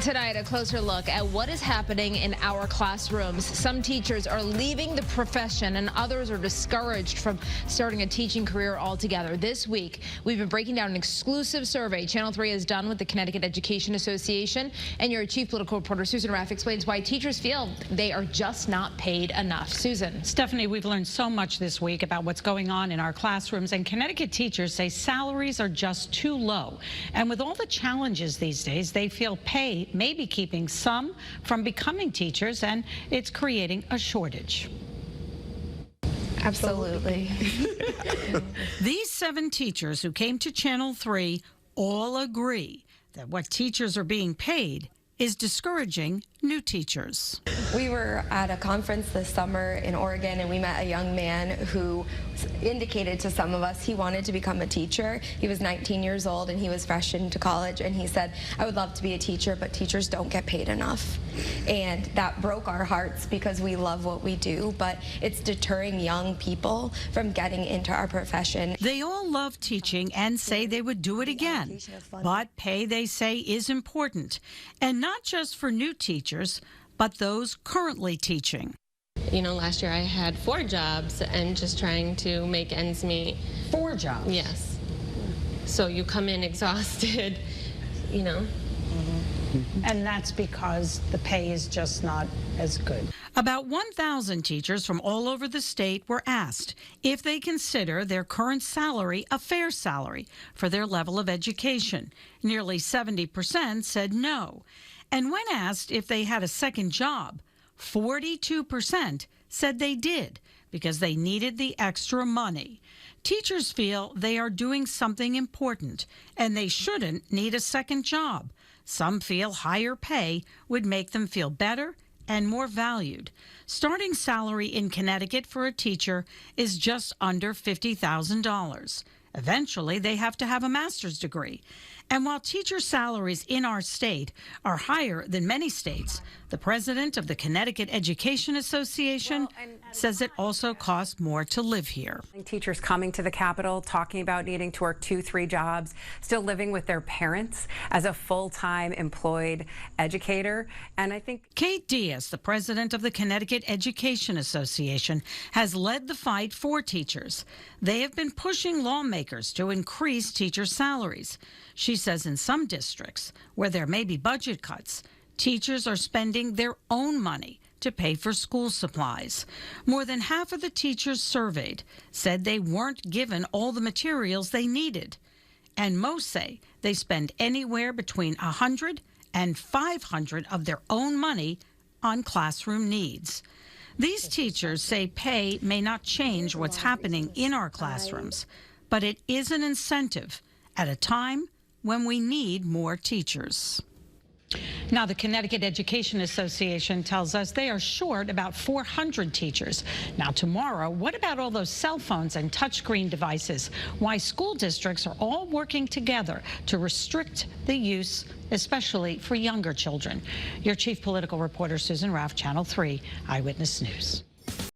Tonight, a closer look at what is happening in our classrooms. Some teachers are leaving the profession and others are discouraged from starting a teaching career altogether. This week, we've been breaking down an exclusive survey Channel 3 has done with the Connecticut Education Association. And your chief political reporter, Susan Raff, explains why teachers feel they are just not paid enough. Susan. Stephanie, we've learned so much this week about what's going on in our classrooms, and Connecticut teachers say salaries are just too low. And with all the challenges these days, they feel pay may be keeping some from becoming teachers, and it's creating a shortage. Absolutely. These 7 teachers who came to Channel 3 all agree that what teachers are being paid is discouraging new teachers. We were at a conference this summer in Oregon, and we met a young man who indicated to some of us he wanted to become a teacher. He was 19 years old and he was fresh into college, and he said, I would love to be a teacher, but teachers don't get paid enough. And that broke our hearts because we love what we do, but it's deterring young people from getting into our profession. They all love teaching and say they would do it again, but pay, they say, is important. And not just for new teachers, but those currently teaching. You know, last year I had 4 jobs and just trying to make ends meet. 4 jobs? Yes. So you come in exhausted, you know. And that's because the pay is just not as good. About 1,000 teachers from all over the state were asked if they consider their current salary a fair salary for their level of education. Nearly 70% said no. And when asked if they had a second job, 42% said they did because they needed the extra money. Teachers feel they are doing something important and they shouldn't need a second job. Some feel higher pay would make them feel better and more valued. Starting salary in Connecticut for a teacher is just under $50,000. Eventually, they have to have a master's degree. And while teacher salaries in our state are higher than many states, the president of the Connecticut Education Association says it also costs more to live here. Teachers coming to the Capitol, talking about needing to work 2-3 jobs, still living with their parents as a full-time employed educator. And I think Kate Diaz, the president of the Connecticut Education Association, has led the fight for teachers. They have been pushing lawmakers to increase teacher salaries. She says in some districts where there may be budget cuts, teachers are spending their own money to pay for school supplies. More than half of the teachers surveyed said they weren't given all the materials they needed. And most say they spend anywhere between $100 and $500 of their own money on classroom needs. These teachers say pay may not change what's happening in our classrooms, but it is an incentive at a time when we need more teachers. Now, the Connecticut Education Association tells us they are short about 400 teachers. Now, tomorrow, what about all those cell phones and touchscreen devices? Why school districts are all working together to restrict the use, especially for younger children. Your chief political reporter, Susan Raff, Channel 3 Eyewitness News.